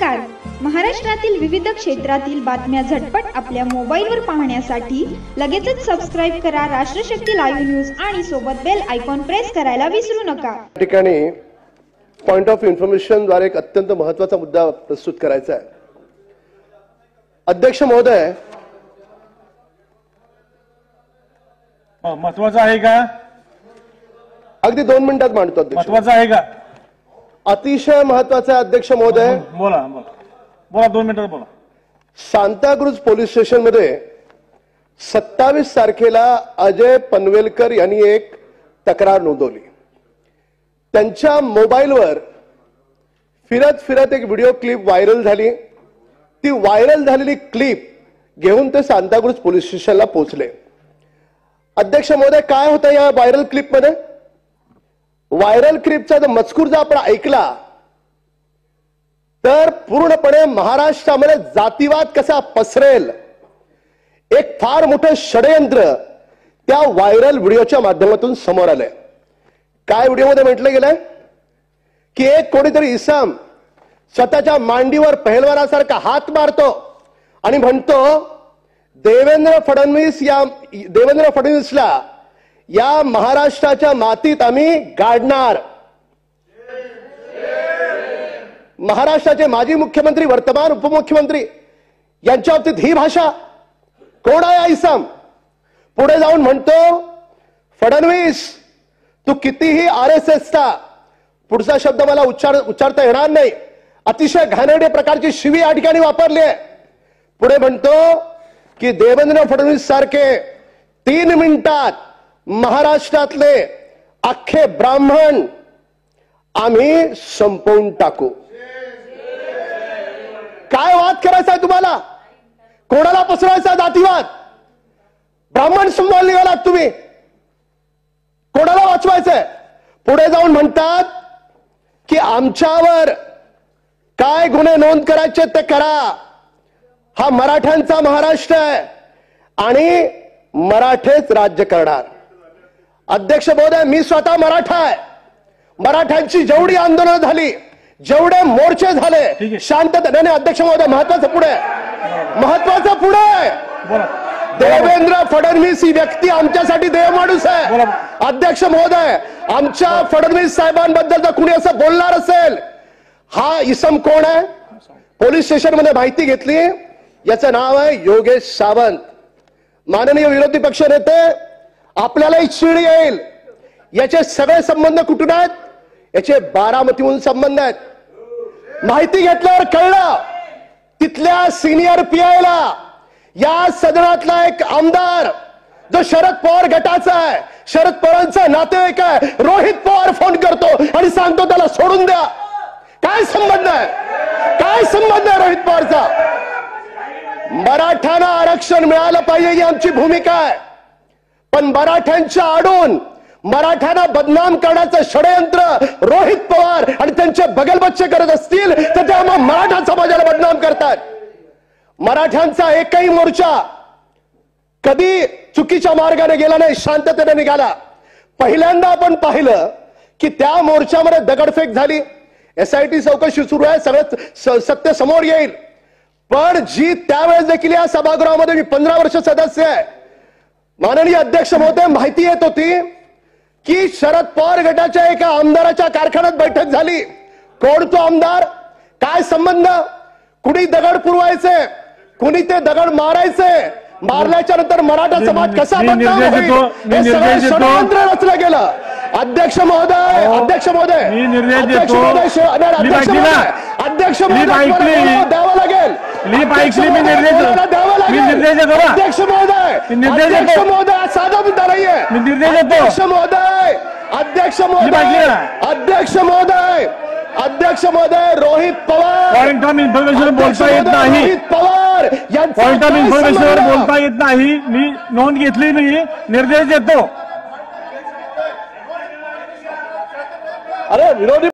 नमस्कार. महाराष्ट्रातील विविध क्षेत्रातील बातम्या झटपट आपल्या मोबाईलवर पाहण्यासाठी लगेचच सबस्क्राइब करा राष्ट्रशक्ती लाईव्ह न्यूज आणि सोबत बेल आयकॉन प्रेस करायला विसरू नका. ठिकाणी पॉइंट ऑफ इन्फॉर्मेशन द्वारे एक अत्यंत महत्त्वाचा मुद्दा प्रस्तुत करायचा आहे. अध्यक्ष महोदय, महत्वाचं आहे का? अगदी 2 मिनिटात मांडतो. अध्यक्ष, महत्वाचं आहे का? अतिशय महत्त्वाचं आहे. अध्यक्ष महोदय, बोला बोला बोला 2 मिनिटात बोला. सांताक्रुज पोलीस स्टेशन मध्ये 27 तारखेला अजय पनवेलकर यांनी एक तक्रार नोंदवली. त्यांच्या मोबाईलवर फिरत फिरत एक व्हिडिओ क्लिप व्हायरल झाली. ती व्हायरल झालेली क्लिप घेऊन ते सांताक्रुज पोलीस स्टेशनला पोहोचले. अध्यक्ष महोदय, काय होतं या व्हायरल क्लिप मध्ये? व्हायरल क्लिपचा जर मजकूर जर आपण ऐकला तर पूर्णपणे महाराष्ट्रामध्ये जातीवाद कसा पसरेल एक फार मोठं षडयंत्र त्या व्हायरल व्हिडिओच्या माध्यमातून समोर आलंय. काय व्हिडिओमध्ये म्हटलं गेलंय की एक कोणीतरी इसम स्वतःच्या मांडीवर पहलवानासारखा हात मारतो आणि म्हणतो देवेंद्र फडणवीसला या महाराष्ट्राच्या मातीत आम्ही गाडणार. महाराष्ट्राचे माजी मुख्यमंत्री, वर्तमान उपमुख्यमंत्री यांच्या बाबतीत ही भाषा. कोण आहे इसम? पुढे जाऊन म्हणतो फडणवीस तू कितीही RSSचा, पुढचा शब्द मला उच्चारता येणार नाही, अतिशय घाणेरड्या प्रकारची शिवी या ठिकाणी वापरली आहे. पुढे म्हणतो की देवेंद्र फडणवीस सारखे 3 मिनिटात महाराष्ट्रातले अख्खे ब्राह्मण आम्ही संपवून टाकू. काय वाद करायचा आहे तुम्हाला? कोणाला पसरवायचा जातीवाद? ब्राह्मण संपवायला निघालात तुम्ही. कोणाला वाचवायचंय? पुढे जाऊन म्हणतात की आमच्यावर काय गुन्हे नोंद करायचे ते करा. हा मराठ्यांचा महाराष्ट्र आहे आणि मराठेच राज्य करणार. अध्यक्ष महोदय, मी स्वतः मराठा आहे. मराठ्यांची जेवढी आंदोलनं झाली, जेवढे मोर्चे झाले शांततेने. अध्यक्ष महोदय, महत्वाचं पुढे देवेंद्र फडणवीस ही व्यक्ती आमच्यासाठी देव माणूस आहे. अध्यक्ष महोदय, आमच्या फडणवीस साहेबांबद्दल जर कुणी असं बोलणार असेल, हा इसम कोण आहे? पोलीस स्टेशन मध्ये माहिती घेतली. याचं नाव आहे योगेश सावंत. माननीय विरोधी पक्ष नेते, आपल्यालाही चीड येईल. याचे सगळे संबंध कुठून आहेत? याचे बारामतीहून संबंध आहेत. माहिती घेतल्यावर कळलं तिथल्या सिनियर PIला या सदनातला एक आमदार जो शरद पवार गटाचा आहे, शरद पवारांचा नातेवाईक आहे, रोहित पवार फोन करतो आणि सांगतो त्याला सोडून द्या. काय संबंध आहे? काय संबंध आहे रोहित पवारचा? मराठ्यांना आरक्षण मिळालं पाहिजे ही आमची भूमिका आहे, पण मराठ्यांच्या आडून मराठ्यांना बदनाम करण्याचं षडयंत्र रोहित पवार आणि त्यांचे बगलबच्चे करत असतील तर ते मराठा समाजाला बदनाम करतात. मराठ्यांचा एकही मोर्चा कधी चुकीच्या मार्गाने गेला नाही, शांततेने निघाला. पहिल्यांदा आपण पाहिलं की त्या मोर्चामध्ये दगडफेक झाली. SIT चौकशी सुरू आहे, सगळं सत्य समोर येईल. पण जी त्यावेळेस देखील या सभागृहामध्ये मी 15 वर्ष सदस्य आहे, माननीय अध्यक्ष महोदय, माहिती येत होती की शरद पवार गटाच्या एका आमदाराच्या कारखान्यात बैठक झाली. कोण तो आमदार? काय संबंध? कुणी दगड पुरवायचे, कुणी ते दगड मारायचे, मारल्याच्या नंतर मराठा समाज कसा बदनाम होईल हे सगळं षडयंत्र रचलं गेलं. अध्यक्ष महोदय, अध्यक्ष महोदय, अध्यक्ष महोदय, अध्यक्ष महोदय द्यावं लागेल. अध्यक्ष महोदय, अध्यक्ष महोदय, साधा मुद्दा नाहीये. अध्यक्ष महोदय, अध्यक्ष महोदय, अध्यक्ष महोदय, अध्यक्ष महोदय, Rohit Pawar point of information बोलता येत नाही. रोहित पवार पॉइंट ऑफ इन्फॉर्मेशनवर बोलता येत नाही. मी नोंद घेतली, मी निर्देश देतो. अरे विरोधी